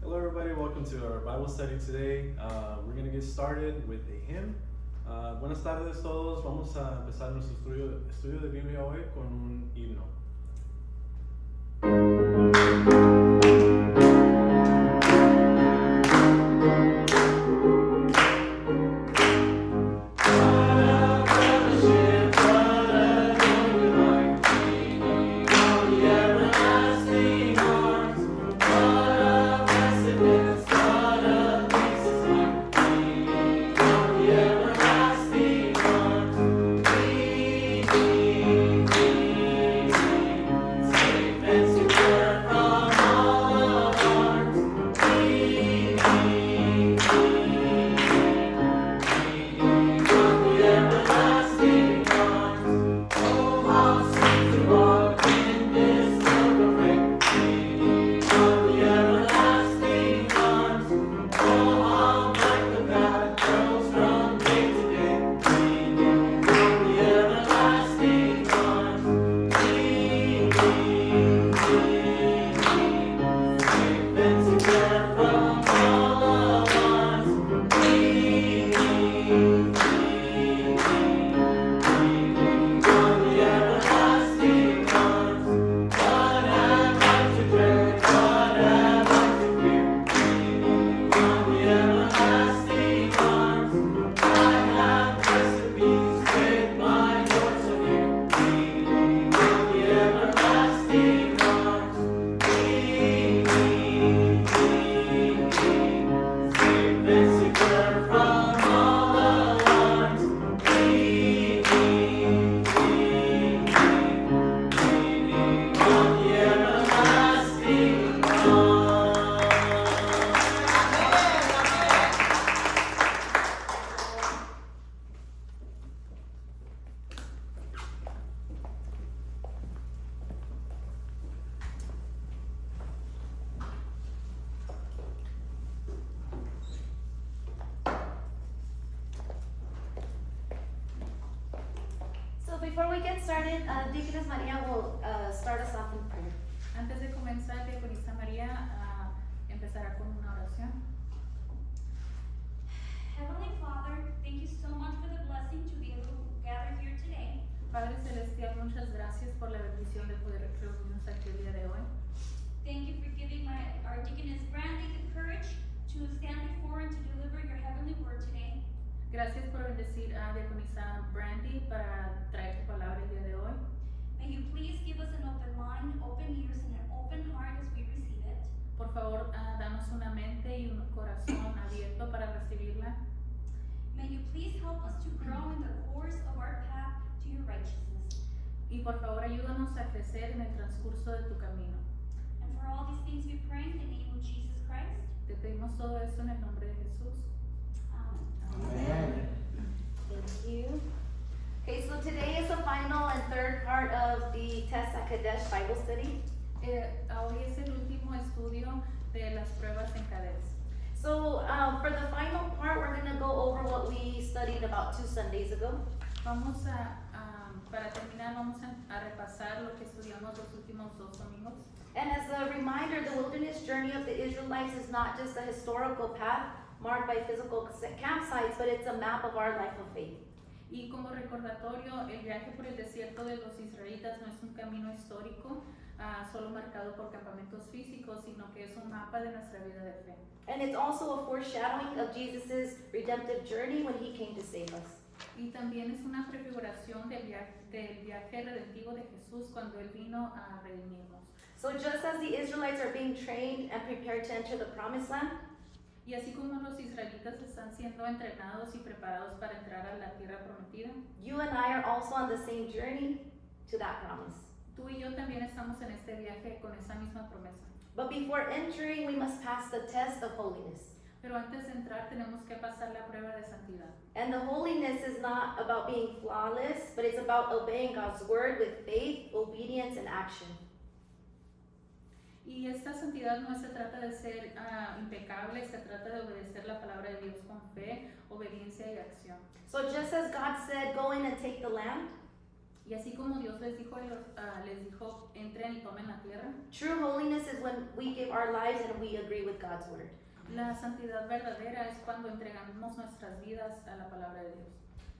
Hello, everybody. Welcome to our Bible study today. We're going to get started with a hymn. Buenas tardes todos. Vamos a empezar nuestro estudio de Biblia hoy con un himno. Before we get started, Deaconess Maria will start us off in prayer. Antes de comenzar, Diaconisa María empezará con una oración. Heavenly Father, thank you so much for the blessing to be able to gather here today. Padre Celestial, muchas gracias por la bendición de poder reunirnos aquí el día de hoy. Thank you for giving our deaconess Brandy the courage to stand before and to deliver your heavenly word today. Gracias por bendecir a Diaconisa Brandy para traer tu palabra el día de hoy. May you please give us an open mind, open ears, and an open heart as we receive it. Por favor, danos una mente y un corazón abierto para recibirla. May you please help us to grow in the course of our path to your righteousness. Y por favor, ayúdanos a crecer en el transcurso de tu camino. And for all these things we pray in the name of Jesus Christ. Te pedimos todo eso en el nombre de Jesús. Amen. Thank you. Okay, so today is the final and third part of the Test at Kadesh Bible study. Hoy es el último estudio de las pruebas en Kadesh. So for the final part, we're going to go over what we studied about 2 Sundays ago. Vamos para terminar, vamos a repasar lo que estudiamos los últimos 2 domingos. And as a reminder, the wilderness journey of the Israelites is not just a historical path marked by physical campsites, but it's a map of our life of faith. Y como recordatorio, el viaje por el desierto de los israelitas no es un camino histórico solo marcado por campamentos físicos, sino que es un mapa de nuestra vida de fe. And it's also a foreshadowing of Jesus' redemptive journey when he came to save us. Y también es una prefiguración del viaje redentivo de Jesús cuando Él vino a redimirnos. So just as the Israelites are being trained and prepared to enter the promised land, Y así como los israelitas están siendo entrenados y preparados para entrar a la tierra prometida, you and I are also on the same journey to that promise. tú y yo también estamos en este viaje con esa misma promesa. But before entering, we must pass the test of holiness. Pero antes de entrar tenemos que pasar la prueba de santidad. And the holiness is not about being flawless, but it's about obeying God's word with faith, obedience, and action. Y esta santidad no se trata de ser impecable, se trata de obedecer la palabra de Dios con fe, obediencia y acción. So just as God said, go in and take the land, Y así como Dios les dijo, entren y tomen la tierra, true holiness is when we give our lives and we agree with God's word. La santidad verdadera es cuando entregamos nuestras vidas a la palabra de Dios.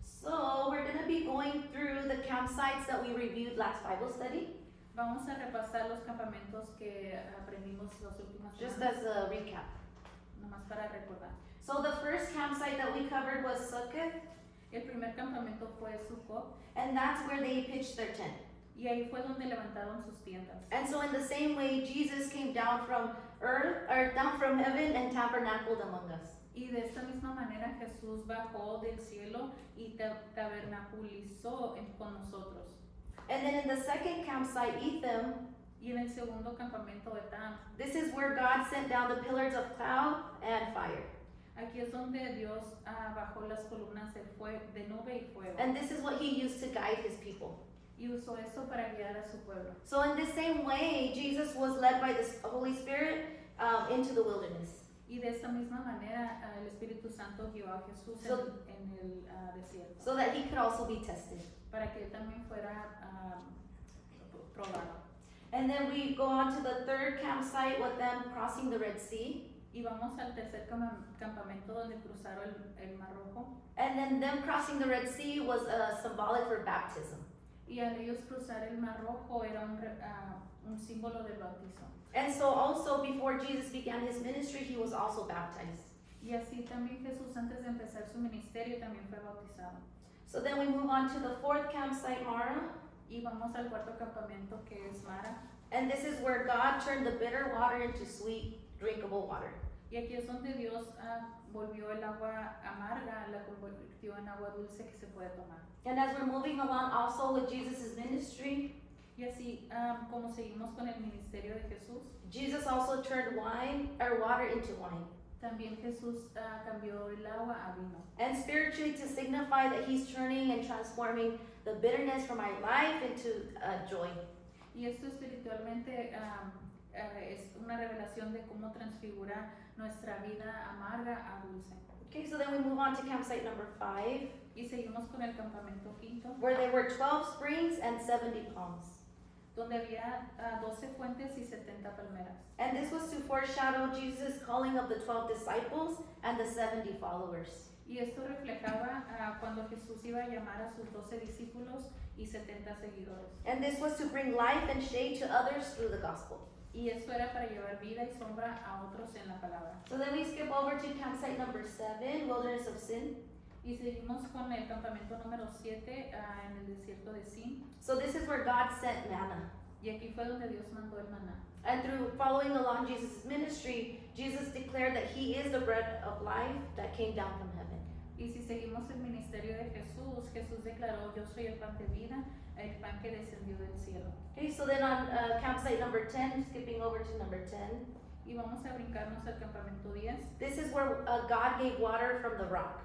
So we're going to be going through the campsites that we reviewed last Bible study, Vamos a repasar los campamentos que aprendimos las últimas just semanas, as a recap. nomás para recordar. So the first campsite that we covered was Sukkot, El primer campamento fue Sukkot, and that's where they pitched their tent. y ahí fue donde levantaron sus tiendas. And so in the same way, Jesus came down from earth, or down from heaven and tabernacled among us. Y de esta misma manera Jesús bajó del cielo y tabernaculizó con nosotros. And then in the second campsite, Etham, Y en el segundo campamento Etam, this is where God sent down the pillars of cloud and fire. aquí es donde Dios bajó las columnas de nube y fuego. And this is what he used to guide his people. Y usó eso para guiar a su pueblo. So in the same way, Jesus was led by the Holy Spirit into the wilderness. Y de esta misma manera el Espíritu Santo guió a Jesús So- en el desierto, so that he could also be tested. para que él también fuera probado. And then we go on to the third campsite with them crossing the Red Sea. Y vamos al tercer campamento donde cruzaron el Mar Rojo. And then them crossing the Red Sea was symbolic for baptism. Y al ellos cruzar el Mar Rojo era un símbolo del bautismo. And so also before Jesus began his ministry, he was also baptized. Y así también Jesús antes de empezar su ministerio también fue bautizado. So then we move on to the fourth campsite, Mara. Y vamos al cuarto campamento que es Mara. And this is where God turned the bitter water into sweet, drinkable water. Y aquí es donde Dios volvió el agua amarga, la convirtió en agua dulce que se puede tomar. And as we're moving along also with Jesus' ministry, Y así como seguimos con el ministerio de Jesús, Jesus also turned water into wine. también Jesús cambió el agua a vino. And spiritually to signify that he's turning and transforming the bitterness from my life into joy. Y esto espiritualmente es una revelación de cómo transfigura nuestra vida amarga a dulce. Okay, so then we move on to campsite number 5, Y seguimos con el campamento quinto, where there were 12 springs and 70 palms. donde había 12 fuentes y 70 palmeras. And this was to foreshadow Jesus' calling of the 12 disciples and the 70 followers. Y esto reflejaba cuando Jesús iba a llamar a sus 12 discípulos y 70 seguidores. And this was to bring life and shade to others through the gospel. Y esto era para llevar vida y sombra a otros en la palabra. So then we skip over to campsite number 7, Wilderness of Sin. Y seguimos con el campamento número 7 en el desierto de Sin. So this is where God sent manna. Y aquí fue donde Dios mandó el maná. And through following along Jesus' ministry, Jesus declared that he is the bread of life that came down from heaven. Y si seguimos el ministerio de Jesús, Jesús declaró, yo soy el pan de vida, el pan que descendió del cielo. Okay, so then on campsite number 10, skipping over to number 10, Y vamos a brincarnos al campamento 10. this is where God gave water from the rock.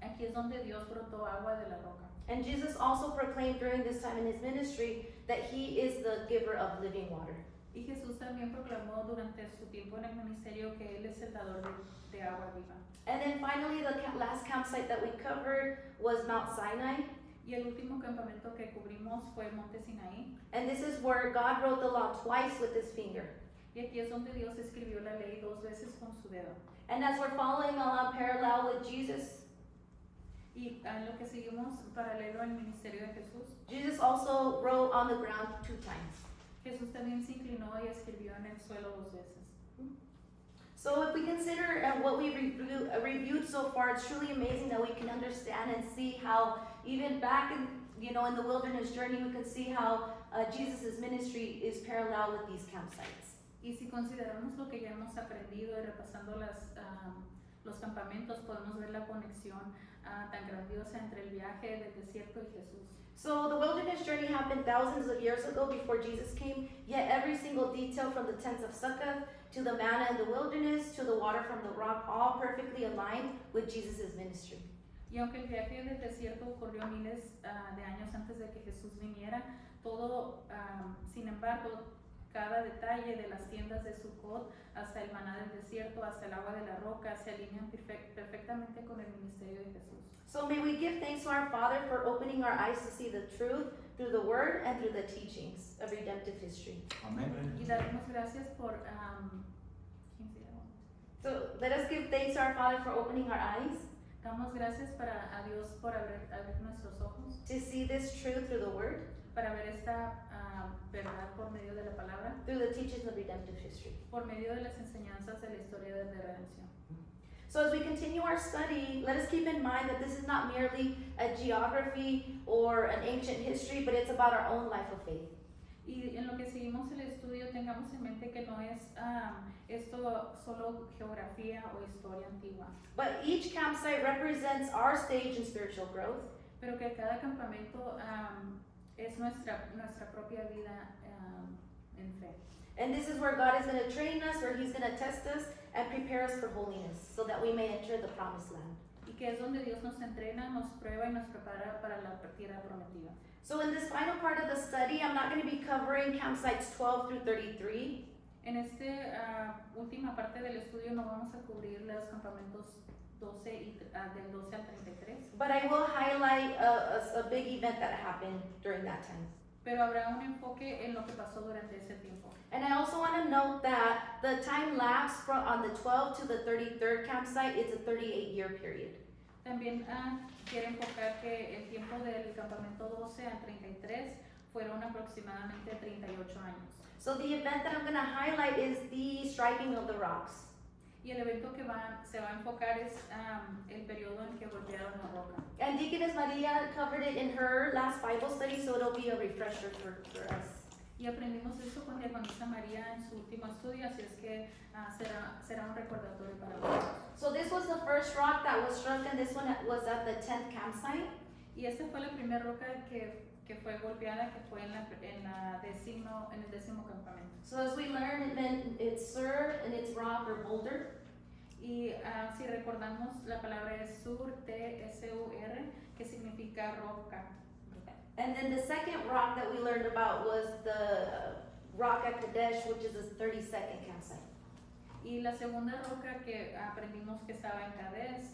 Aquí es donde Dios brotó agua de la roca. And Jesus also proclaimed during this time in his ministry that he is the giver of living water. Y Jesús también proclamó durante su tiempo en el ministerio que Él es el dador de agua viva. And then finally, the last campsite that we covered was Mount Sinai. Y el último campamento que cubrimos fue el monte Sinaí. And this is where God wrote the law twice with his finger. Y aquí es donde Dios escribió la ley 2 veces con su dedo. And as we're following along parallel with Jesus, Y en lo que seguimos paralelo al ministerio de Jesús, Jesus also wrote on the ground 2 times. Jesús también se inclinó y escribió en el suelo 2 veces. So if we consider what we reviewed so far, it's truly amazing that we can understand and see how even back in the wilderness journey, we can see how Jesus' ministry is parallel with these campsites. Y si consideramos lo que ya hemos aprendido y repasando los campamentos, podemos ver la conexión tan grandiosa entre el viaje del desierto y Jesús. So the wilderness journey happened thousands of years ago before Jesus came, yet every single detail from the tents of Sukkot to the manna in the wilderness to the water from the rock all perfectly aligned with Jesus' ministry. Y aunque el viaje del desierto ocurrió miles de años antes de que Jesús viniera, todo, sin embargo, cada detalle de las tiendas de Sukkot hasta el maná del desierto, hasta el agua de la roca, se alinean perfectamente con el ministerio de Jesús. So may we give thanks to our Father for opening our eyes to see the truth through the Word and through the teachings of redemptive history. Amén. Y daremos gracias por thanks to our Father for opening our eyes Damos gracias a Dios por abrir nuestros ojos, to see this truth through the Word, para ver esta verdad por medio de la palabra, through the teachings of redemptive history. por medio de las enseñanzas de la historia de redención. So as we continue our study, let us keep in mind that this is not merely a geography or an ancient history, but it's about our own life of faith. Y en lo que seguimos el estudio, tengamos en mente que no es esto solo geografía o historia antigua, But each campsite represents our stage in spiritual growth, pero que cada campamento es nuestra propia vida en fe. and this is where God is going to train us, where He's going to test us and prepare us for holiness, so that we may enter the promised land. Y que es donde Dios nos entrena, nos prueba y nos prepara para la tierra prometida. So in this final part of the study, I'm not going to be covering campsites 12 through 33. En esta última parte del estudio no vamos a cubrir los campamentos 12 del 12 al 33, But I will highlight a big event that happened during that time. pero habrá un enfoque en lo que pasó durante ese tiempo. And I also want to note that the time lapse from on the 12 to the 33rd campsite is a 38-year period. También quiero enfocar que el tiempo del campamento 12 al 33 fueron aproximadamente 38 años. So the event that I'm going to highlight is the striking of the rocks. Y el evento que se va a enfocar es el periodo en que golpearon la roca. And Deaconess Maria covered it in her last Bible study, so it'll be a refresher for us. Y aprendimos esto con Diaconisa María en su último estudio, así es que será un recordatorio para nosotros. So this was the first rock that was struck, and this one was at the 10th campsite. Y esta fue la primera roca que fue golpeada, que fue en el 10º campamento. So as we learn, it meant it's sur and it's rock or boulder. Y si recordamos, la palabra es sur, T-S-U-R, que significa roca. And then the second rock that we learned about was the rock at Kadesh, which is the 32nd campsite. Y la segunda roca que aprendimos que estaba en Cádiz,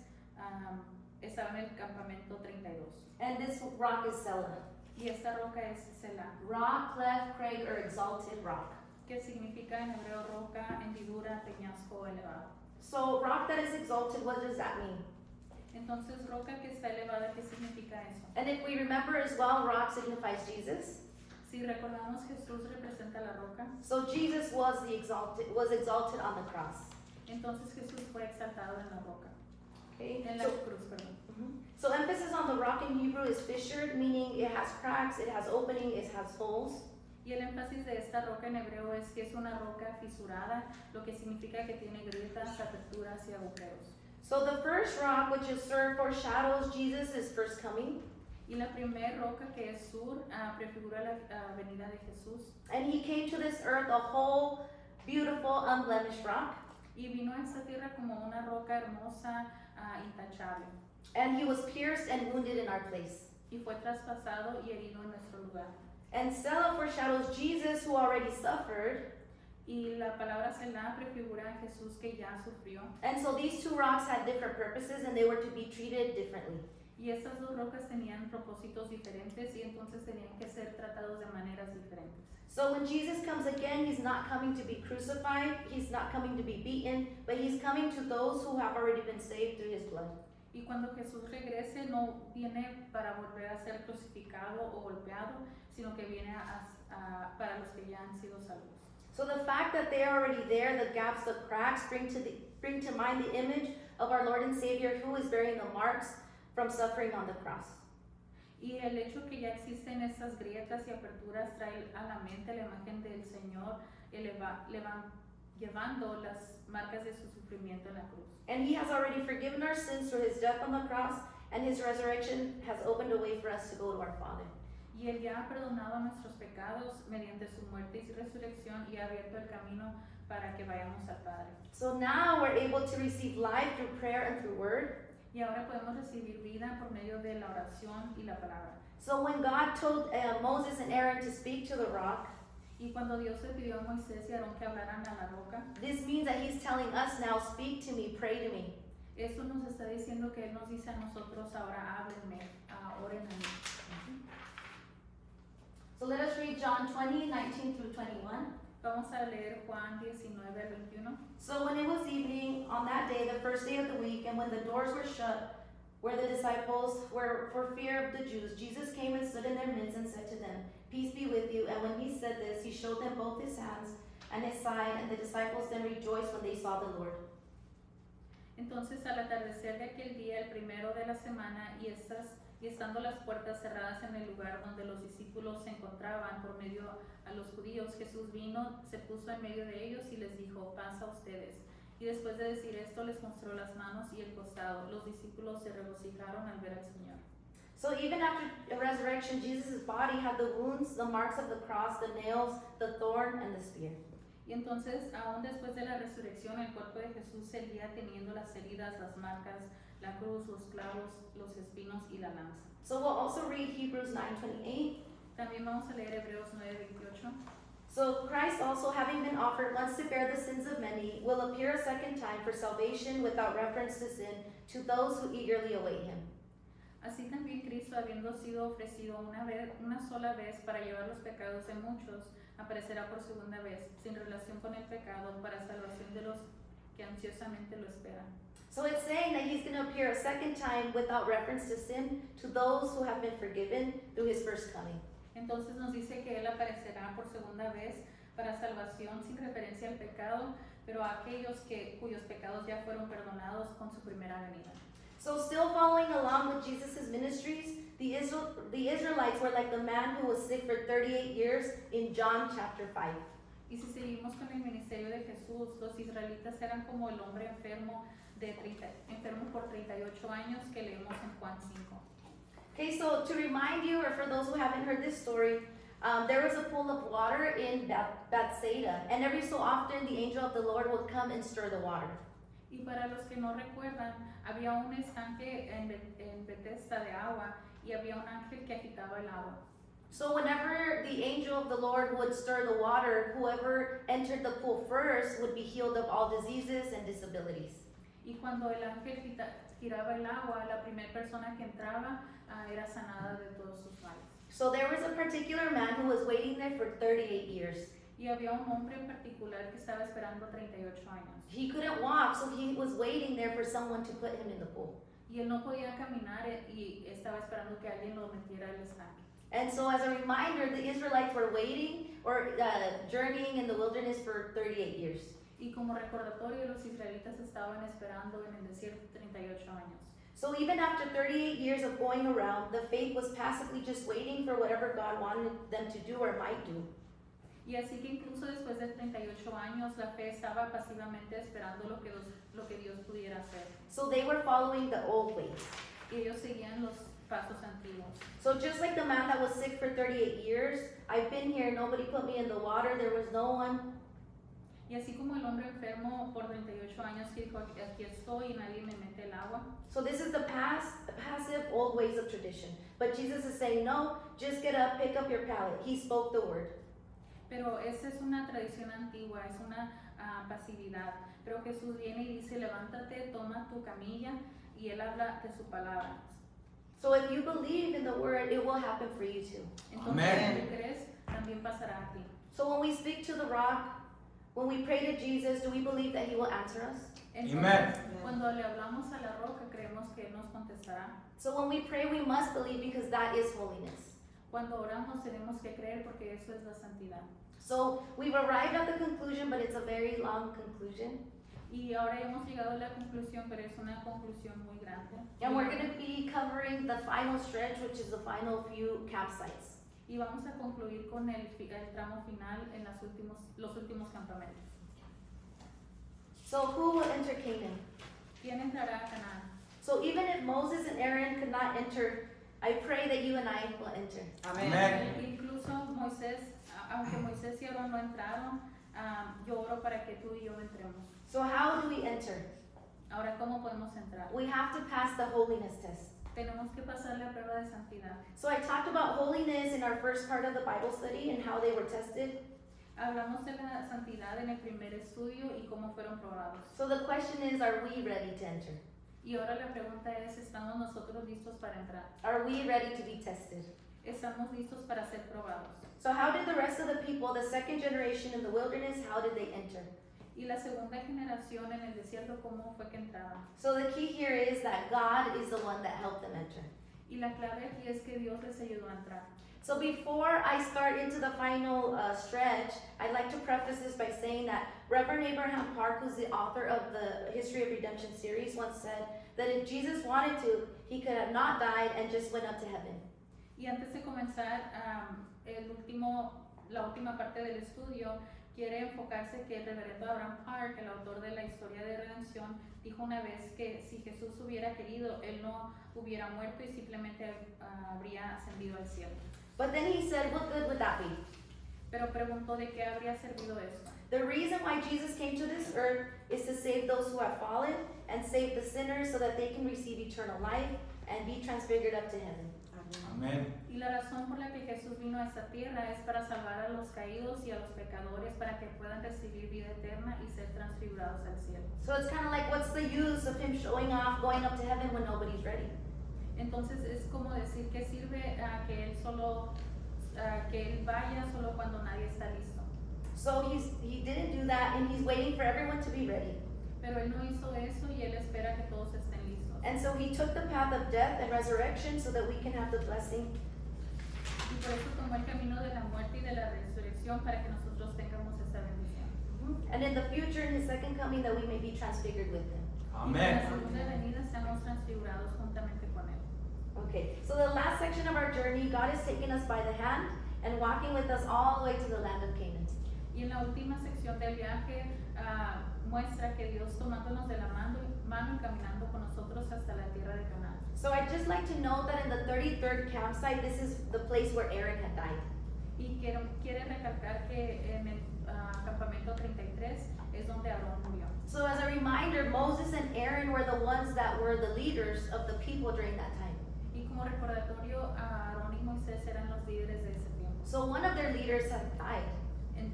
estaba en el campamento 32. And this rock is Selah. Y esta roca es Selah, Rock, cleft, crag, or exalted rock. que significa en hebreo roca, hendidura, peñasco elevado. So rock that is exalted, what does that mean? Entonces, roca que está elevada, ¿qué significa eso? And if we remember as well, rock signifies Jesus. Si recordamos, Jesús representa la roca, So Jesus was exalted on the cross. entonces Jesús fue exaltado en la roca, Okay. en la So, cruz, perdón. so emphasis on the rock in Hebrew is fissured, meaning it has cracks, it has opening, it has holes. Y el énfasis de esta roca en hebreo es que es una roca fisurada, lo que significa que tiene grietas, aperturas y agujeros. So the first rock, which is Sur, foreshadows Jesus' first coming. Y la primera roca, que es sur, prefigura la venida de Jesús. And he came to this earth a whole, beautiful, unblemished rock. Y vino a esta tierra como una roca hermosa, intachable. And he was pierced and wounded in our place. Y fue traspasado y herido en nuestro lugar. And Selah foreshadows Jesus, who already suffered. Y la palabra Selah prefigura a Jesús que ya sufrió. And so these two rocks had different purposes and they were to be treated differently. Y estas dos rocas tenían propósitos diferentes y entonces tenían que ser tratados de maneras diferentes. So when Jesus comes again, he's not coming to be crucified, he's not coming to be beaten, but he's coming to those who have already been saved through his blood. Y cuando Jesús regrese no viene para volver a ser crucificado o golpeado, sino que viene para los que ya han sido salvos. So the fact that they are already there, the gaps, the cracks, bring to mind the image of our Lord and Savior who is bearing the marks from suffering on the cross. Y el hecho que ya existen estas grietas y aperturas trae a la mente la imagen del Señor llevando las marcas de su sufrimiento en la cruz. And he has already forgiven our sins through his death on the cross, and his resurrection has opened a way for us to go to our Father. Y Él ya ha perdonado nuestros pecados mediante su muerte y resurrección y ha abierto el camino para que vayamos al Padre. So now we're able to receive life through prayer and through word. Y ahora podemos recibir vida por medio de la oración y la palabra. So when God told Moses and Aaron to speak to the rock, Y cuando Dios le pidió a Moisés y a Aarón que hablaran a la roca, this means that he's telling us now, speak to me, pray to me. esto nos está diciendo que Él nos dice a nosotros ahora háblenme, oren a mí. So let us read John 20, 19 through 21. Vamos a leer Juan 19 al 21. So when it was evening, on that day, the first day of the week, and when the doors were shut, where the disciples were for fear of the Jews, Jesus came and stood in their midst and said to them, "Peace be with you." And when he said this, he showed them both his hands and his side, and the disciples then rejoiced when they saw the Lord. Entonces al atardecer de aquel día, el primero de la semana, y estando las puertas cerradas en el lugar donde los discípulos se encontraban por medio a los judíos, Jesús vino, se puso en medio de ellos y les dijo, paz a ustedes. Y después de decir esto, les mostró las manos y el costado. Los discípulos se regocijaron al ver al Señor. So even after the resurrection, Jesus' body had the wounds, the marks of the cross, the nails, the thorn, and the spear. Y entonces, aún después de la resurrección, el cuerpo de Jesús seguía teniendo las heridas, las marcas, la cruz, los clavos, los espinos y la lanza. So we'll also read Hebrews 9:28. También vamos a leer Hebreos 9:28. So Christ also, having been offered once to bear the sins of many, will appear a second time for salvation without reference to sin to those who eagerly await him. Así también Cristo, habiendo sido ofrecido una sola vez para llevar los pecados de muchos, aparecerá por segunda vez, sin relación con el pecado, para salvación de los que ansiosamente lo esperan. So it's saying that he's going to appear a second time without reference to sin to those who have been forgiven through his first coming. Entonces nos dice que Él aparecerá por segunda vez para salvación sin referencia al pecado, pero a aquellos cuyos pecados ya fueron perdonados con su primera venida. So still following along with Jesus' ministries, the Israelites were like the man who was sick for 38 years in John chapter 5. Y si seguimos con el ministerio de Jesús, los israelitas eran como el hombre enfermo por 38 años que leemos en Juan 5. Okay, so to remind you, or for those who haven't heard this story, there was a pool of water in Bethsaida, and every so often the angel of the Lord would come and stir the water. Y para los que no recuerdan, había un estanque en Bethesda de agua y había un ángel que agitaba el agua. So whenever the angel of the Lord would stir the water, whoever entered the pool first would be healed of all diseases and disabilities. Y cuando el ángel giraba el agua, la primera persona que entraba era sanada de todos sus males. So there was a particular man who was waiting there for 38 years. Y había un hombre en particular que estaba esperando 38 años. He couldn't walk, so he was waiting there for someone to put him in the pool. Y él no podía caminar y estaba esperando que alguien lo metiera al estanque. And so as a reminder, the Israelites were waiting or journeying in the wilderness for 38 years. Y como recordatorio, los israelitas estaban esperando en el desierto 38 años. So even after 38 years of going around, the faith was passively just waiting for whatever God wanted them to do or might do. Y así que incluso después de 38 años, la fe estaba pasivamente esperando lo que Dios pudiera hacer. So they were following the old ways. Y ellos seguían los pasos antiguos. So just like the man that was sick for 38 years, I've been here, nobody put me in the water, there was no one. Y así como el hombre enfermo por 38 años que dijo, aquí estoy y nadie me mete el agua. So this is the passive old ways of tradition. But Jesus is saying, no, just get up, pick up your pallet. He spoke the word. Pero esa es una tradición antigua, es una pasividad. Pero Jesús viene y dice, levántate, toma tu camilla, y Él habla de su palabra. So if you believe in the word, it will happen for you too. Entonces, Amén. si tú crees, también pasará a ti. So when we speak to the rock, when we pray to Jesus, do we believe that he will answer us? Entonces, Amen. cuando le hablamos a la roca, creemos que Él nos contestará. So when we pray, we must believe because that is holiness. Cuando oramos tenemos que creer porque eso es la santidad. So we've arrived at the conclusion, but it's a very long conclusion. Y ahora hemos llegado a la conclusión, pero es una conclusión muy grande. And we're going to be covering the final stretch, which is the final few campsites. Y vamos a concluir con el tramo final en los últimos campamentos. So who will enter Canaan? ¿Quién entrará a Canaán? So even if Moses and Aaron could not enter, I pray that you and I will enter. Amén. Incluso Moisés, aunque Moisés y Aarón no entraron, yo oro para que tú y yo entremos. So how do we enter? Ahora, ¿cómo podemos entrar? We have to pass the holiness test. Tenemos que pasar la prueba de santidad. So I talked about holiness in our first part of the Bible study and how they were tested. Hablamos de la santidad en el primer estudio y cómo fueron probados. So the question is, are we ready to enter? Y ahora la pregunta es, ¿estamos nosotros listos para entrar? Are we ready to be tested? ¿Estamos listos para ser probados? So how did the rest of the people, the second generation in the wilderness, how did they enter? Y la segunda generación en el desierto, ¿cómo fue que entraron? So the key here is that God is the one that helped them enter. Y la clave aquí es que Dios les ayudó a entrar. So before I start into the final stretch, I'd like to preface this by saying that Reverend Abraham Park, who's the author of the History of Redemption series, once said that if Jesus wanted to, he could have not died and just went up to heaven. Y antes de comenzar, la última parte del estudio quiere enfocarse que el reverendo Abraham Park, el autor de la historia de redención, dijo una vez que si Jesús hubiera querido, él no hubiera muerto y simplemente habría ascendido al cielo. But then he said, what good would that be? Pero preguntó de qué habría servido esto. The reason why Jesus came to this earth is to save those who have fallen and save the sinners so that they can receive eternal life and be transfigured up to heaven. Amén. Y la razón por la que Jesús vino a esta tierra es para salvar a los caídos y a los pecadores para que puedan recibir vida eterna y ser transfigurados al cielo. So it's kind of like, what's the use of him showing off, going up to heaven when nobody's ready? Entonces es como decir que sirve que él vaya solo cuando nadie está listo. So he didn't do that, and he's waiting for everyone to be ready. Pero él no hizo eso y él espera que todos estén listos. And so he took the path of death and resurrection so that we can have the blessing. Y por eso tomó el camino de la muerte y de la resurrección para que nosotros tengamos esa bendición. And in the future, in his second coming, that we may be transfigured with him. Y en la Amén. segunda venida estamos transfigurados juntamente con él. Okay, so the last section of our journey, God is taking us by the hand and walking with us all the way to the land of Canaan. Y en la última sección del viaje muestra que Dios tomándonos de la mano y caminando con nosotros hasta la tierra de Canaán. So I'd just like to note that in the 33rd campsite, this is the place where Aaron had died. Y quiere recalcar que en el campamento 33 es donde Aarón murió. So as a reminder, Moses and Aaron were the ones that were the leaders of the people during that time. Y como recordatorio, Aarón y Moisés eran los líderes de ese tiempo. So one of their leaders had died.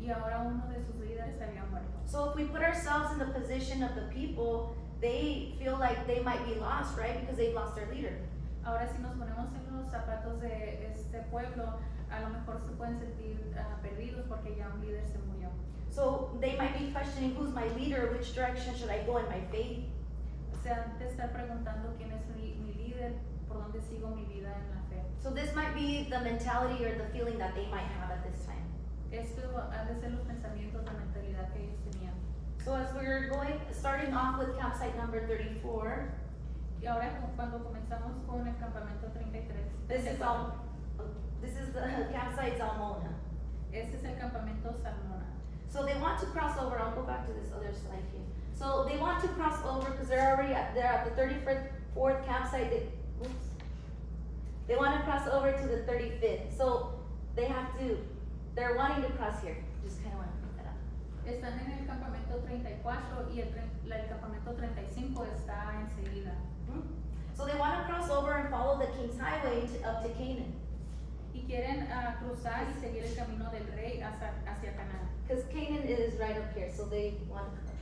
Y ahora uno de sus líderes había muerto. So if we put ourselves in the position of the people, they feel like they might be lost, right? Because they've lost their leader. Ahora si nos ponemos en los zapatos de este pueblo, a lo mejor se pueden sentir perdidos porque ya un líder se murió. So they might be questioning, who's my leader? Which direction should I go in my faith? Se han de estar preguntando quién es mi líder, por dónde sigo mi vida en la fe. So this might be the mentality or the feeling that they might have at this time. Esto ha de ser los pensamientos, la mentalidad que ellos tenían. So as we're starting off with campsite number 34, Y ahora cuando comenzamos con el campamento 33, this is the campsite Zalmona. este es el campamento Salmona. So they want to cross over. I'll go back to this other slide here. So they want to cross over because they're at the 34th campsite. They want to cross over to the 35th. So they're wanting to cross here. Just kind of want to put that up. Están en el campamento 34 y el campamento 35 está enseguida. So they want to cross over and follow the King's Highway up to Canaan. Y quieren cruzar y seguir el camino del rey hacia Canaán. Because Canaan is right up here, so they want to come.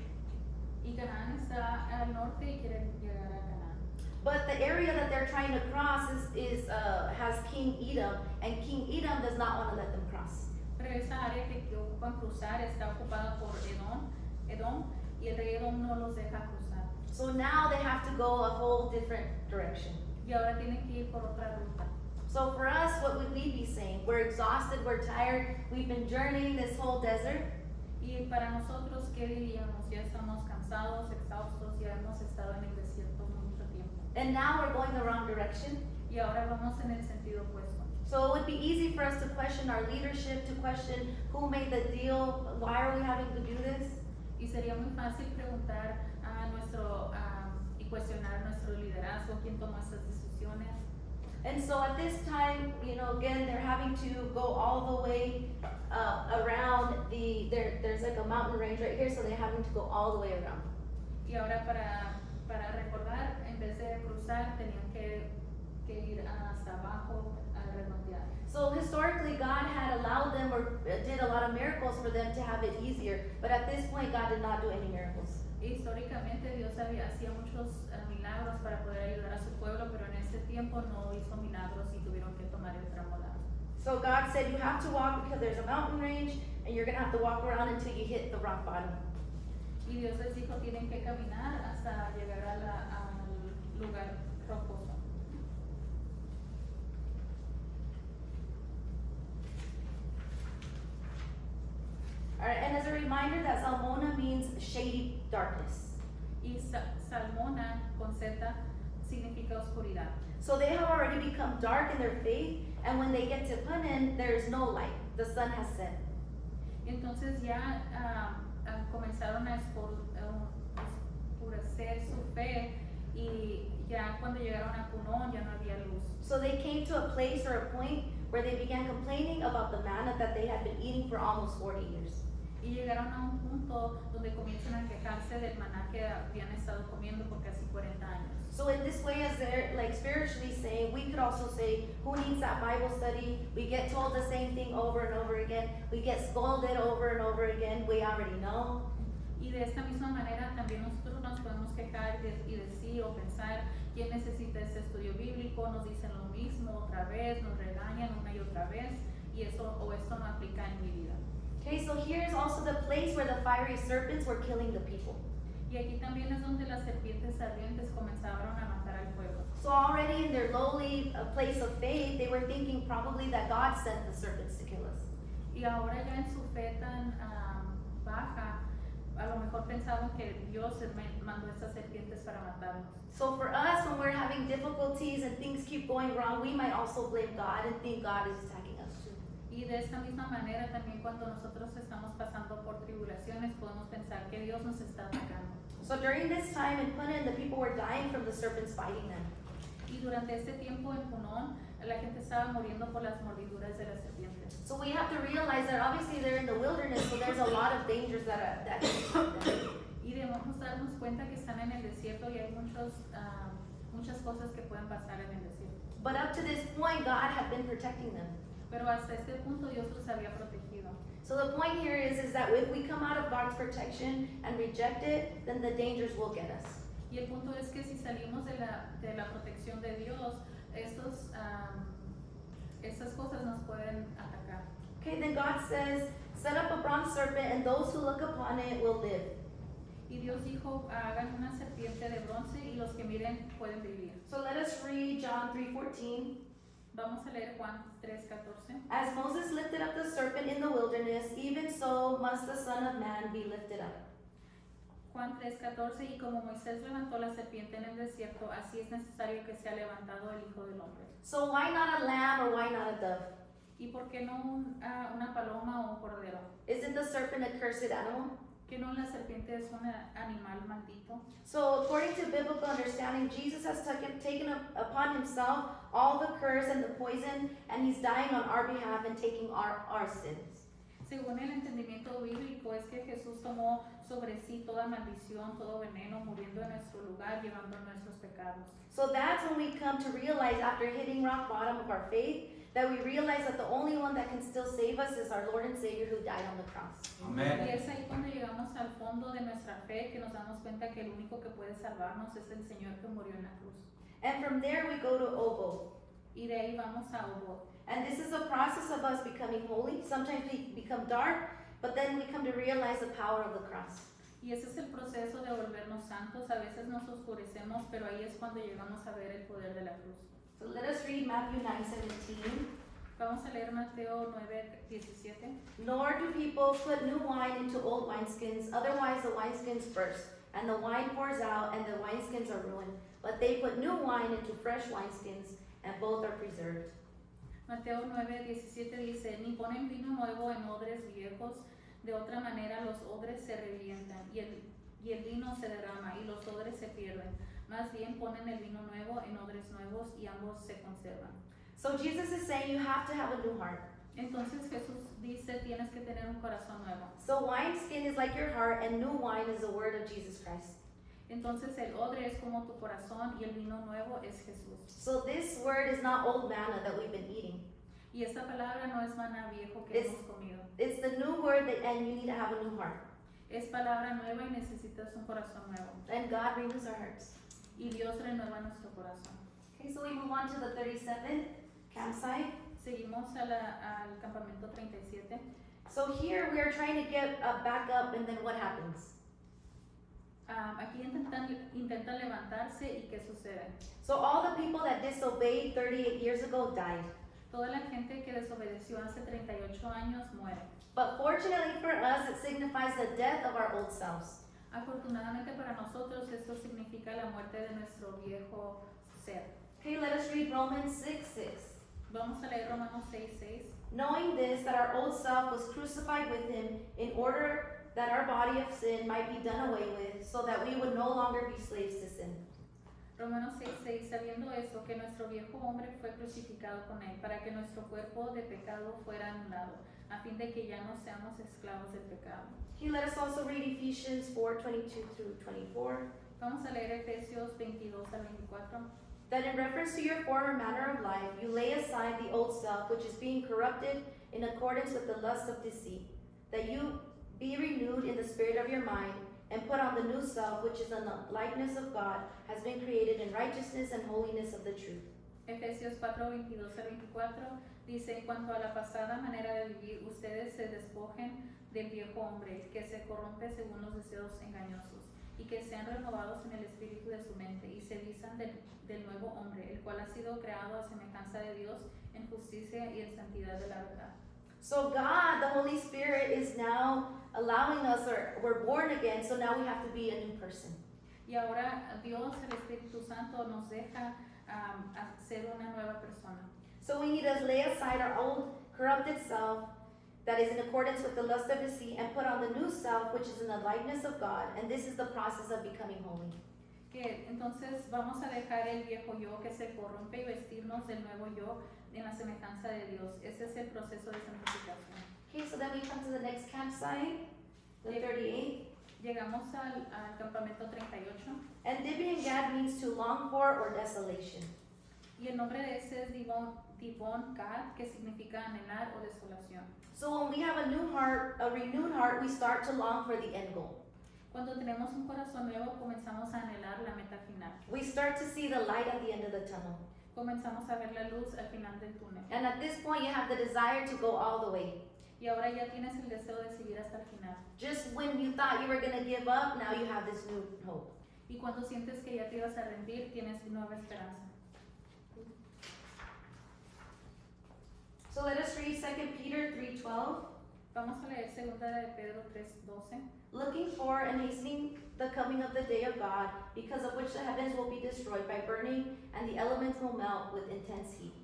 Y Canaán está al norte y quieren llegar a Canaán. But the area that they're trying to cross has King Edom, and King Edom does not want to let them cross. Pero esa área que ocupan cruzar está ocupada por Edom, y el rey Edom no los deja cruzar. So now they have to go a whole different direction. Y ahora tienen que ir por otra ruta. So for us, what would we be saying? We're exhausted, we're tired, we've been journeying this whole desert. Y para nosotros, ¿qué diríamos? Ya estamos cansados, exhaustos, ya hemos estado en el desierto mucho tiempo. And now we're going the wrong direction. Y ahora vamos en el sentido opuesto. So it would be easy for us to question our leadership, to question who made the deal, why are we having to do this? Y sería muy fácil preguntar y cuestionar nuestro liderazgo, quién tomó esas decisiones. And so at this time, again, they're having to go all the way around there's like a mountain range right here, so they're having to go all the way around. Y ahora para recordar, en vez de cruzar, tenían que ir hasta abajo a redondear. So historically, God had allowed them or did a lot of miracles for them to have it easier, but at this point, God did not do any miracles. Históricamente Dios hacía muchos milagros para poder ayudar a su pueblo, pero en ese tiempo no hizo milagros y tuvieron que tomar el tramo largo. So God said, you have to walk because there's a mountain range, and you're gonna have to walk around until you hit the rock bottom. Y Dios les dijo, tienen que caminar hasta llegar al lugar rocoso. Alright, and as a reminder that Salmona means shady darkness. Y Salmona, con Z, significa oscuridad. So they have already become dark in their faith, and when they get to Punan, there is no light. The sun has set. Entonces ya comenzaron a oscurecer su fe y ya cuando llegaron a Punón ya no había luz. So they came to a place or a point where they began complaining about the manna that they had been eating for almost 40 years. Y llegaron a un punto donde comienzan a quejarse del maná que habían estado comiendo por casi 40 años. So in this way, as they're like spiritually saying, we could also say, who needs that Bible study? We get told the same thing over and over again. We get scolded over and over again. We already know. Y de esta misma manera también nosotros nos podemos quejar y decir o pensar, ¿quién necesita este estudio bíblico? Nos dicen lo mismo otra vez, nos regañan una y otra vez, y esto no aplica en mi vida. Okay, so here's also the place where the fiery serpents were killing the people. Y aquí también es donde las serpientes ardientes comenzaron a matar al pueblo. So already in their lowly place of faith, they were thinking probably that God sent the serpents to kill us. Y ahora ya en su fe tan baja, a lo mejor pensaban que Dios mandó estas serpientes para matarnos. So for us, when we're having difficulties and things keep going wrong, we might also blame God and think God is attacking us too. Y de esta misma manera también cuando nosotros estamos pasando por tribulaciones podemos pensar que Dios nos está atacando. So during this time in Punan, the people were dying from the serpents biting them. Y durante este tiempo en Punón, la gente estaba muriendo por las mordiduras de las serpientes. So we have to realize that obviously they're in the wilderness, so there's a lot of dangers that can affect them. Y debemos darnos cuenta que están en el desierto y hay muchas cosas que pueden pasar en el desierto. But up to this point, God had been protecting them. Pero hasta este punto Dios los había protegido. So the point here is that if we come out of God's protection and reject it, then the dangers will get us. Y el punto es que si salimos de la protección de Dios, estas cosas nos pueden atacar. Okay, then God says, set up a bronze serpent and those who look upon it will live. Y Dios dijo, hagan una serpiente de bronce y los que miren pueden vivir. So let us read John 3:14. Vamos a leer Juan 3:14. As Moses lifted up the serpent in the wilderness, even so must the Son of Man be lifted up. Juan 3:14, y como Moisés levantó la serpiente en el desierto, así es necesario que sea levantado el Hijo del Hombre. So why not a lamb or why not a dove? ¿Y por qué no una paloma o un cordero? Isn't the serpent a cursed animal? ¿Que no la serpiente es un animal maldito? So according to biblical understanding, Jesus has taken upon himself all the curse and the poison, and he's dying on our behalf and taking our sins. Según el entendimiento bíblico, es que Jesús tomó sobre sí toda maldición, todo veneno, muriendo en nuestro lugar, llevando nuestros pecados. So that's when we come to realize, after hitting rock bottom of our faith, that we realize that the only one that can still save us is our Lord and Savior who died on the cross. Y es ahí cuando llegamos al fondo de nuestra fe que nos damos cuenta que el único que puede salvarnos es el Señor que murió en la cruz. And from there we go to Obo. Y de ahí vamos a Obot. And this is a process of us becoming holy. Sometimes we become dark, but then we come to realize the power of the cross. Y ese es el proceso de volvernos santos. A veces nos oscurecemos, pero ahí es cuando llegamos a ver el poder de la cruz. So let us read Matthew 9:17. Vamos a leer Mateo 9:17. Nor do people put new wine into old wineskins, otherwise the wineskins burst, and the wine pours out, and the wineskins are ruined. But they put new wine into fresh wineskins, and both are preserved. Mateo 9:17 dice, ni ponen vino nuevo en odres viejos, de otra manera los odres se revientan, y el vino se derrama, y los odres se pierden. Más bien ponen el vino nuevo en odres nuevos, y ambos se conservan. So Jesus is saying you have to have a new heart. Entonces Jesús dice, tienes que tener un corazón nuevo. So wineskin is like your heart, and new wine is the word of Jesus Christ. Entonces el odre es como tu corazón y el vino nuevo es Jesús. So this word is not old manna that we've been eating. Y esta palabra no es maná viejo que hemos comido. It's the new word, and you need to have a new heart. Es palabra nueva y necesitas un corazón nuevo. And God renews our hearts. Y Dios renueva nuestro corazón. Okay, so we move on to the 37th campsite. Seguimos al campamento 37. So here we are trying to get back up, and then what happens? Aquí intentan levantarse y ¿qué sucede? So all the people that disobeyed 38 years ago died. Toda la gente que desobedeció hace 38 años muere. But fortunately for us, it signifies the death of our old selves. Afortunadamente para nosotros esto significa la muerte de nuestro viejo ser. Okay, let us read Romans 6:6. Vamos a leer Romanos 6:6. Knowing this, that our old self was crucified with him in order that our body of sin might be done away with, so that we would no longer be slaves to sin. Romanos 6:6, sabiendo esto, que nuestro viejo hombre fue crucificado con él, para que nuestro cuerpo de pecado fuera anulado, a fin de que ya no seamos esclavos del pecado. Okay, let us also read Ephesians 4:22 through 24. Vamos a leer Efesios 22 al 24. That in reference to your former manner of life, you lay aside the old self, which is being corrupted in accordance with the lust of deceit, that you be renewed in the spirit of your mind, and put on the new self, which is in the likeness of God, has been created in righteousness and holiness of the truth. Efesios 4:22 al 24 dice, en cuanto a la pasada manera de vivir, ustedes se despojen del viejo hombre, que se corrompe según los deseos engañosos, y que sean renovados en el espíritu de su mente, y se vistan del nuevo hombre, el cual ha sido creado a semejanza de Dios en justicia y en santidad de la verdad. So God, the Holy Spirit, is now allowing us, or we're born again, so now we have to be a new person. Y ahora Dios, el Espíritu Santo, nos deja ser una nueva persona. So we need to lay aside our old corrupted self that is in accordance with the lust of deceit, and put on the new self, which is in the likeness of God, and this is the process of becoming holy. Que entonces vamos a dejar el viejo yo que se corrompe y vestirnos del nuevo yo en la semejanza de Dios. Ese es el proceso de santificación. Okay, so then we come to the next campsite, the 38th. Llegamos al campamento 38 And Dibon and Gad means to long for or desolation. y el nombre de ese es Dibon Gad, que significa anhelar o desolación. So when we have a new heart, a renewed heart, we start to long for the end goal. Cuando tenemos un corazón nuevo, comenzamos a anhelar la meta final. We start to see the light at the end of the tunnel. Comenzamos a ver la luz al final del túnel. And at this point, you have the desire to go all the way. Y ahora ya tienes el deseo de seguir hasta el final. Just when you thought you were going to give up, now you have this new hope. Y cuando sientes que ya te ibas a rendir, tienes nueva esperanza. So let us read 2 Peter 3:12. Vamos a leer 2 de Pedro 3:12. Looking for and hastening the coming of the day of God, because of which the heavens will be destroyed by burning, and the elements will melt with intense heat.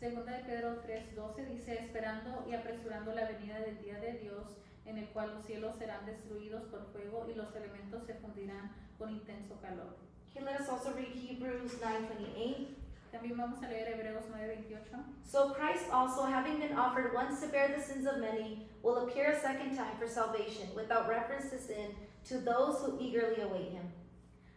2 de Pedro 3:12 dice, esperando y apresurando la venida del día de Dios, en el cual los cielos serán destruidos por fuego y los elementos se fundirán con intenso calor. Okay, let us also read Hebrews 9:28. También vamos a leer Hebreos 9:28. So Christ also, having been offered once to bear the sins of many, will appear a second time for salvation, without reference to sin, to those who eagerly await him.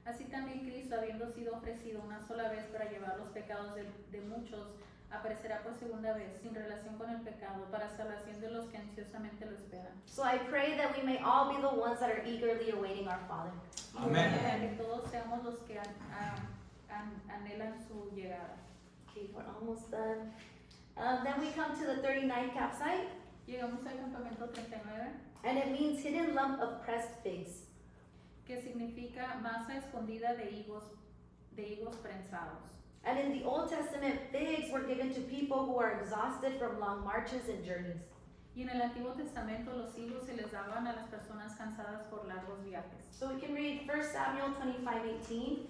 Así también Cristo, habiendo sido ofrecido una sola vez para llevar los pecados de muchos, aparecerá por segunda vez, sin relación con el pecado, para salvación de los que ansiosamente lo esperan. So I pray that we may all be the ones that are eagerly awaiting our Father. Y Amén. para que todos seamos los que anhelan su llegada. Okay, we're almost done. Then we come to the 39th campsite, Llegamos al campamento 39, and it means hidden lump of pressed figs. que significa masa escondida de higos prensados. And in the Old Testament, figs were given to people who are exhausted from long marches and journeys. Y en el Antiguo Testamento los higos se les daban a las personas cansadas por largos viajes. So we can read 1 Samuel 25:18.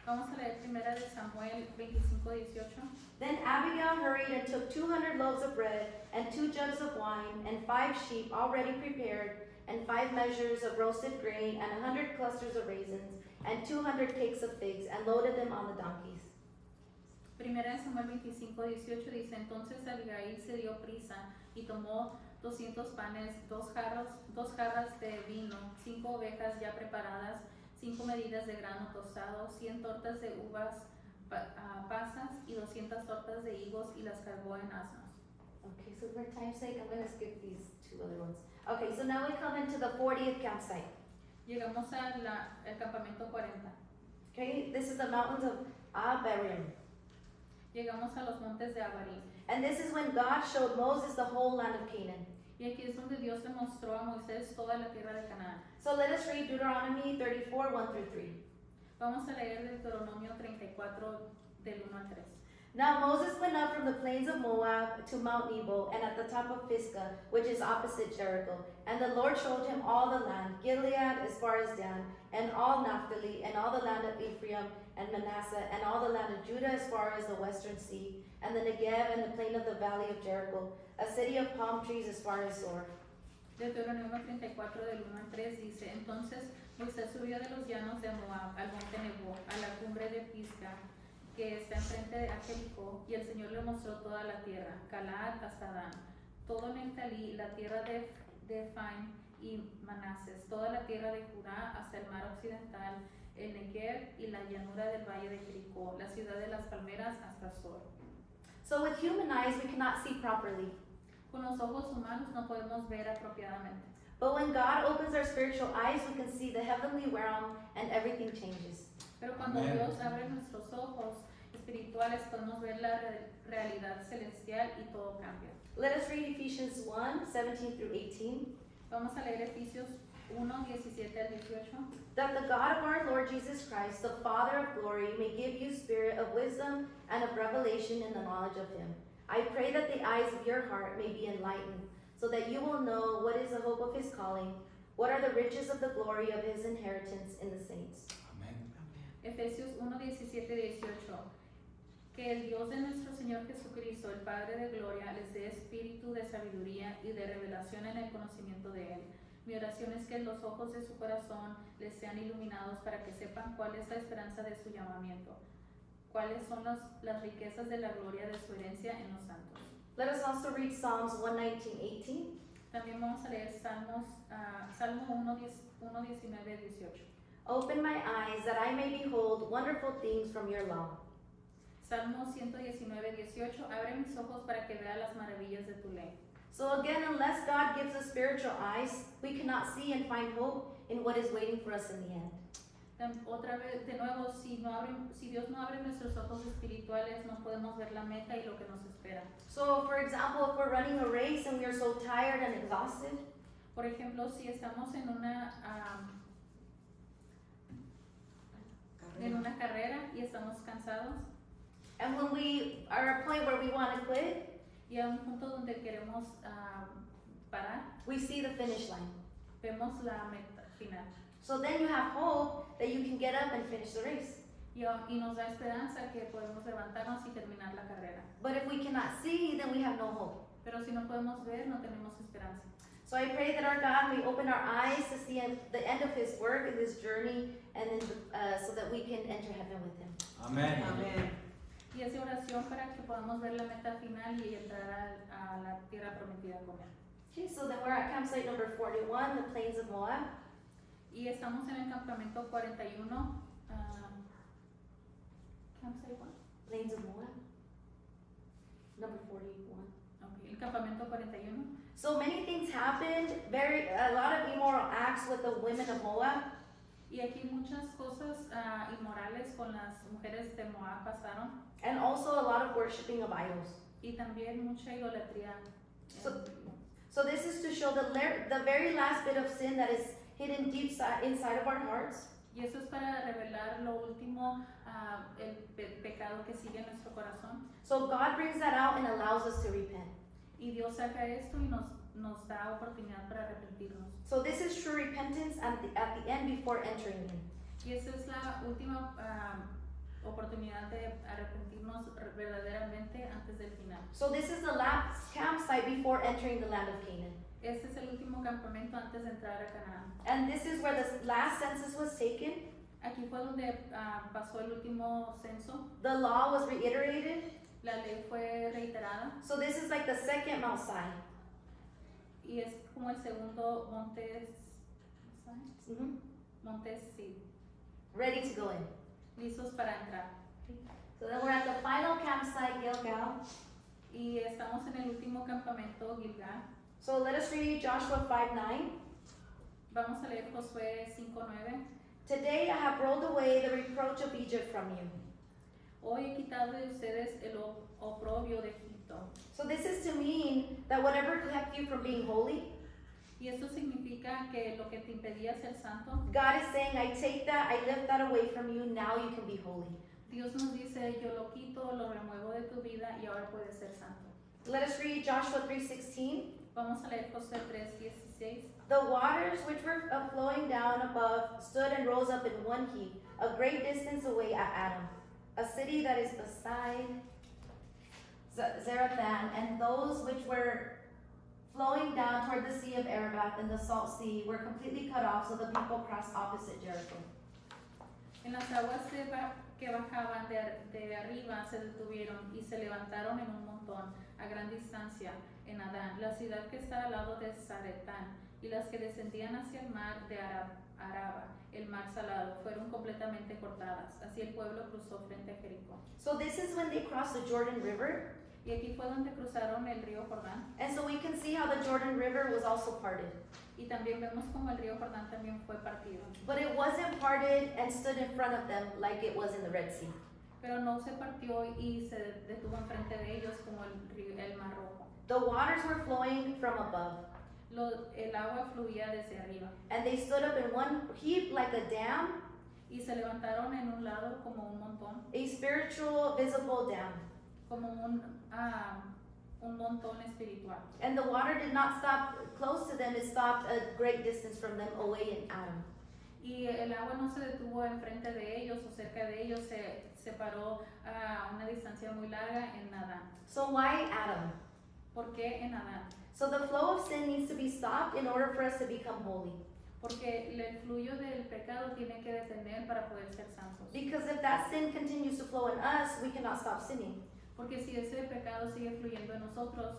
Vamos a leer 1 de Samuel 25:18. Then Abigail hurried and took 200 loaves of bread and 2 jugs of wine and 5 sheep already prepared and 5 measures of roasted grain and 100 clusters of raisins and 200 cakes of figs and loaded them on the donkeys. 1 de Samuel 25:18 dice, entonces Abigail se dio prisa y tomó 200 panes, 2 jarras de vino, 5 ovejas ya preparadas, 5 medidas de grano tostado, 100 tortas de uvas pasas y 200 tortas de higos, y las cargó en asnos. Okay, so for time's sake, I'm going to skip these 2 other ones. Okay, so now we come into the 40th campsite. Llegamos al campamento 40. Okay, this is the mountains of Abarim. Llegamos a los montes de Abarim. And this is when God showed Moses the whole land of Canaan. Y aquí es donde Dios le mostró a Moisés toda la tierra de Canaán. So let us read Deuteronomy 34, 1 through 3. Vamos a leer Deuteronomio 34 del 1 al 3. Now Moses went up from the plains of Moab to Mount Nebo and at the top of Pisgah, which is opposite Jericho. And the Lord showed him all the land, Gilead as far as Dan, and all Naphtali, and all the land of Ephraim and Manasseh, and all the land of Judah as far as the western sea, and the Negev and the plain of the valley of Jericho, a city of palm trees as far as Zoar. Deuteronomio 34 del 1 al 3 dice, entonces Moisés subió de los llanos de Moab al monte Nebo, a la cumbre de Pisgah, que está enfrente de Jericó, y el Señor le mostró toda la tierra, Galaad hasta Dan, todo Neftalí, la tierra de Ephraim y Manases, toda la tierra de Judá hasta el mar occidental, el Negev y la llanura del valle de Jericó, la ciudad de las palmeras hasta Zoar. So with human eyes we cannot see properly. Con los ojos humanos no podemos ver apropiadamente, But when God opens our spiritual eyes, we can see the heavenly realm and everything changes. pero cuando Amén. Dios abre nuestros ojos espirituales podemos ver la realidad celestial y todo cambia. Let us read Ephesians 1, 17 through 18. Vamos a leer Efesios 1, 17 al 18. That the God of our Lord Jesus Christ, the Father of glory, may give you spirit of wisdom and of revelation in the knowledge of him. I pray that the eyes of your heart may be enlightened, so that you will know what is the hope of his calling, what are the riches of the glory of his inheritance in the saints. Amén. Efesios 1, 17, 18. Que el Dios de nuestro Señor Jesucristo, el Padre de gloria, les dé espíritu de sabiduría y de revelación en el conocimiento de Él. Mi oración es que los ojos de su corazón les sean iluminados para que sepan cuál es la esperanza de su llamamiento, cuáles son las riquezas de la gloria de su herencia en los santos. Let us also read Psalms 119, 18. También vamos a leer Salmo 1, 19, 18. Open my eyes that I may behold wonderful things from your law. Salmo 119, 18. Abre mis ojos para que vea las maravillas de tu ley. So again, unless God gives us spiritual eyes, we cannot see and find hope in what is waiting for us in the end. Otra vez, de nuevo, si Dios no abre nuestros ojos espirituales, no podemos ver la meta y lo que nos espera. So for example, if we're running a race and we are so tired and exhausted, Por ejemplo, si estamos en una carrera y estamos cansados and when we are at a point where we want to quit, y a un punto donde queremos parar, we see the finish line. vemos la meta final. So then you have hope that you can get up and finish the race. Y nos da esperanza que podemos levantarnos y terminar la carrera. But if we cannot see, then we have no hope. Pero si no podemos ver, no tenemos esperanza. So I pray that our God may open our eyes to see the end of his work and his journey, and then so that we can enter heaven with him. Amén. Y es de oración para que podamos ver la meta final y entrar a la tierra prometida con Él. Okay, so then we're at campsite number 41, the plains of Moab. Y estamos en el campamento 41. ¿Campsite one? Plains of Moab. Number 41. Okay, el campamento 41. So many things happened, a lot of immoral acts with the women of Moab. Y aquí muchas cosas inmorales con las mujeres de Moab pasaron. And also a lot of worshiping of idols. Y también mucha idolatría. So this is to show the very last bit of sin that is hidden deep inside of our hearts. Y eso es para revelar lo último, el pecado que sigue en nuestro corazón. So God brings that out and allows us to repent. Y Dios saca esto y nos da oportunidad para arrepentirnos. So this is true repentance at the end before entering in. Y esa es la última oportunidad de arrepentirnos verdaderamente antes del final. So this is the last campsite before entering the land of Canaan. Este es el último campamento antes de entrar a Canaán. And this is where the last census was taken. Aquí fue donde pasó el último censo. The law was reiterated. La ley fue reiterada So this is like the second Mount Sinai. y es como el segundo Montes, sí, Ready to go in. listos para entrar. So then we're at the final campsite, Gilgal. Y estamos en el último campamento, Gilgal. So let us read Joshua 5:9. Vamos a leer Josué 5:9. Today I have rolled away the reproach of Egypt from you. Hoy he quitado de ustedes el oprobio de Egipto. So this is to mean that whatever kept you from being holy, Y esto significa que lo que te impedía ser santo, God is saying, I take that, I lift that away from you, now you can be holy. Dios nos dice, yo lo quito, lo remuevo de tu vida y ahora puedes ser santo. Let us read Joshua 3:16. Vamos a leer Josué 3:16. The waters which were flowing down above stood and rose up in one heap, a great distance away at Adam, a city that is beside Zarethan, and those which were flowing down toward the sea of Arabah and the salt sea were completely cut off, so the people crossed opposite Jericho. En las aguas que bajaban de arriba se detuvieron y se levantaron en un montón a gran distancia en Adán, la ciudad que está al lado de Zaretán, y las que descendían hacia el mar de Araba, el mar salado, fueron completamente cortadas. Así el pueblo cruzó frente a Jericó. So this is when they crossed the Jordan River, Y aquí fue donde cruzaron el río Jordán. and so we can see how the Jordan River was also parted. Y también vemos como el río Jordán también fue partido. But it wasn't parted and stood in front of them like it was in the Red Sea. Pero no se partió y se detuvo enfrente de ellos como el mar rojo. The waters were flowing from above, El agua fluía desde arriba. and they stood up in one heap like a dam, Y se levantaron en un lado como un montón, a spiritual, visible dam. como un montón espiritual. And the water did not stop close to them, it stopped a great distance from them away in Adam. Y el agua no se detuvo enfrente de ellos o cerca de ellos, se separó a una distancia muy larga en Adán. So why Adam? ¿Por qué en Adán? So the flow of sin needs to be stopped in order for us to become holy. Porque el fluyo del pecado tiene que detener para poder ser santos. Because if that sin continues to flow in us, we cannot stop sinning. Porque si ese pecado sigue fluyendo en nosotros,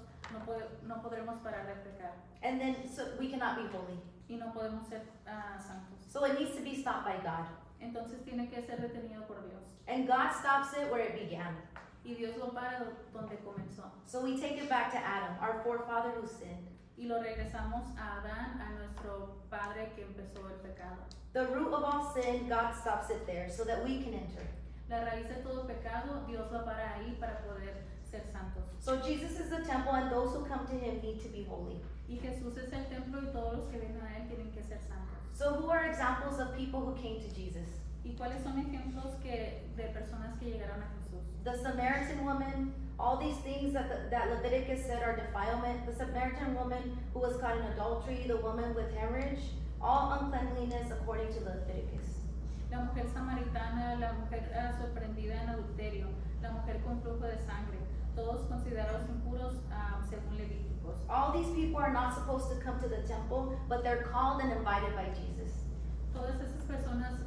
no podremos parar de pecar. And then so we cannot be holy. Y no podemos ser santos. So it needs to be stopped by God. Entonces tiene que ser detenido por Dios. And God stops it where it began. Y Dios lo para donde comenzó. So we take it back to Adam, our forefather who sinned. Y lo regresamos a Adán, a nuestro padre que empezó el pecado. The root of all sin, God stops it there so that we can enter. La raíz de todo pecado, Dios lo para ahí para poder ser santos. So Jesus is the temple, and those who come to him need to be holy. Y Jesús es el templo y todos los que vienen a él tienen que ser santos. So who are examples of people who came to Jesus? ¿Y cuáles son ejemplos de personas que llegaron a Jesús? The Samaritan woman, all these things that Leviticus said are defilement. The Samaritan woman who was caught in adultery, the woman with hemorrhage, all uncleanliness according to Leviticus. La mujer samaritana, la mujer sorprendida en adulterio, la mujer con flujo de sangre, todos considerados impuros según Levíticos. All these people are not supposed to come to the temple, but they're called and invited by Jesus. Todas esas personas,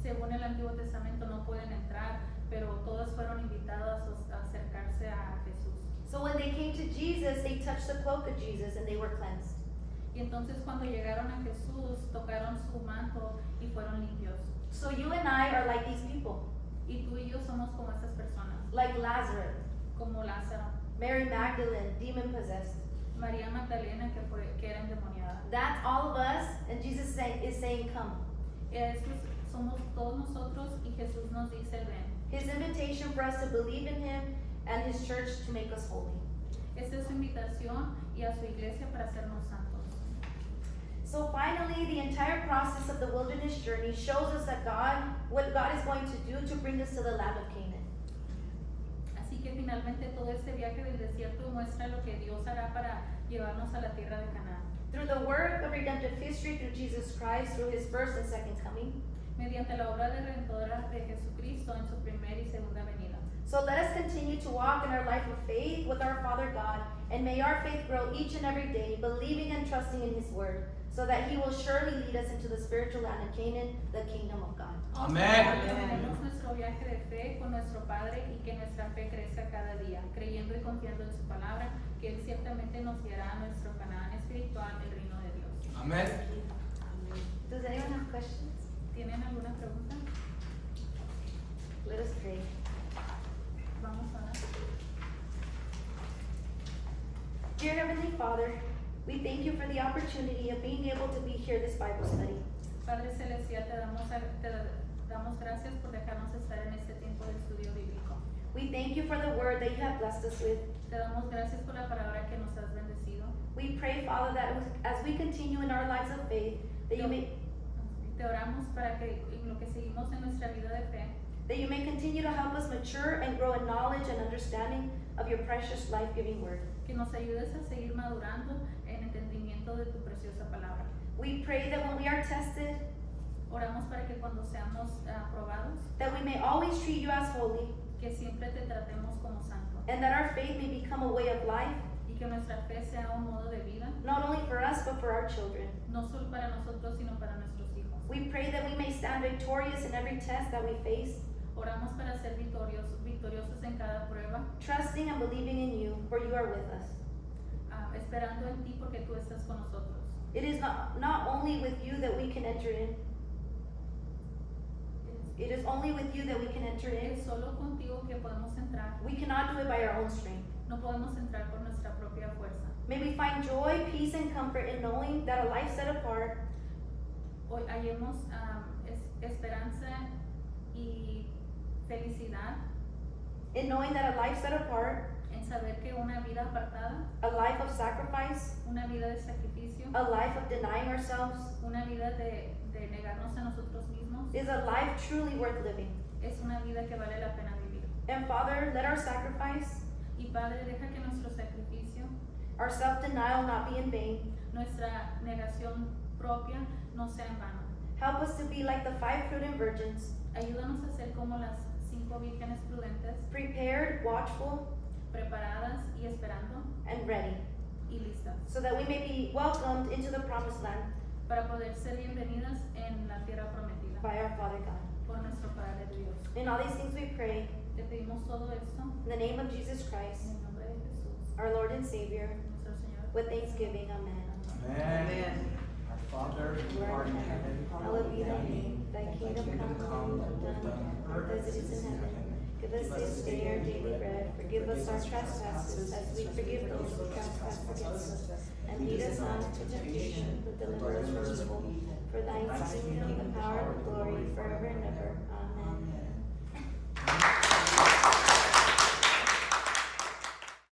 según el Antiguo Testamento, no pueden entrar, pero todas fueron invitadas a acercarse a Jesús. So when they came to Jesus, they touched the cloak of Jesus and they were cleansed. Y entonces cuando llegaron a Jesús, tocaron su manto y fueron limpios. So you and I are like these people, Y tú y yo somos como estas personas, like Lazarus, como Lázaro, Mary Magdalene, demon possessed. María Magdalena que era endemoniada. That's all of us, and Jesus is saying, come. Estos somos todos nosotros y Jesús nos dice, ven. His invitation for us to believe in him and his church to make us holy. Esta es su invitación y a su iglesia para hacernos santos. So finally, the entire process of the wilderness journey shows us that what God is going to do to bring us to the land of Canaan. Así que finalmente todo este viaje del desierto muestra lo que Dios hará para llevarnos a la tierra de Canaán. Through the work of redemptive history through Jesus Christ, through his first and second coming. Mediante la obra de redentora de Jesucristo en su primera y segunda venida. So let us continue to walk in our life of faith with our Father God, and may our faith grow each and every day, believing and trusting in his word, so that he will surely lead us into the spiritual land of Canaan, the kingdom of God. Amén. Terminemos nuestro viaje de fe con nuestro Padre y que nuestra fe crezca cada día, creyendo y confiando en su palabra, que Él ciertamente nos guiará a nuestro Canaán espiritual, el reino de Dios. Amén. Does anyone have questions? ¿Tienen alguna pregunta? Let us pray. Vamos a orar. Dear Heavenly Father, we thank you for the opportunity of being able to be here this Bible study. Padre Celestial, te damos gracias por dejarnos estar en este tiempo de estudio bíblico. We thank you for the word that you have blessed us with. Te damos gracias por la palabra que nos has bendecido. We pray, Father, that as we continue in our lives of faith, that you may Te oramos para que en lo que seguimos en nuestra vida de fe, that you may continue to help us mature and grow in knowledge and understanding of your precious life-giving word. que nos ayudes a seguir madurando en entendimiento de tu preciosa palabra. We pray that when we are tested, Oramos para que cuando seamos probados, that we may always treat you as holy, que siempre te tratemos como santo and that our faith may become a way of life, y que nuestra fe sea un modo de vida, not only for us, but for our children. no solo para nosotros, sino para nuestros hijos. We pray that we may stand victorious in every test that we face, Oramos para ser victoriosos en cada prueba, trusting and believing in you, for you are with us. esperando en ti porque tú estás con nosotros. It is not only with you that we can enter in. It is only with you that we can enter in. Es solo contigo que podemos entrar. We cannot do it by our own strength. No podemos entrar por nuestra propia fuerza. May we find joy, peace, and comfort in knowing that a life set apart Hoy hallemos esperanza y felicidad in knowing that a life set apart, en saber que una vida apartada, a life of sacrifice, una vida de sacrificio, a life of denying ourselves, una vida de negarnos a nosotros mismos, is a life truly worth living. es una vida que vale la pena vivir. And Father, let our sacrifice, Y Padre, deja que nuestro sacrificio, our self-denial not be in vain. nuestra negación propia, no sea en vano. Help us to be like the 5 prudent virgins, Ayúdanos a ser como las 5 vírgenes prudentes, prepared, watchful, preparadas y esperando and ready, y listas, so that we may be welcomed into the promised land para poder ser bienvenidas en la tierra prometida by our Father God. por nuestro Padre Dios. In all these things we pray, Te pedimos todo esto in the name of Jesus en Christ, el nombre de Jesús, our Lord and Savior, nuestro Señor. with thanksgiving. Amen. Amen. Our Father, who art in heaven, Hallowed be thy name, thy kingdom come, thy will be done on earth as it is in heaven. Give us this day our daily bread, forgive us our trespasses as we forgive those who trespass against us. And lead us not into temptation, but deliver us from evil. For thine is the kingdom, the power, and the glory, forever and ever.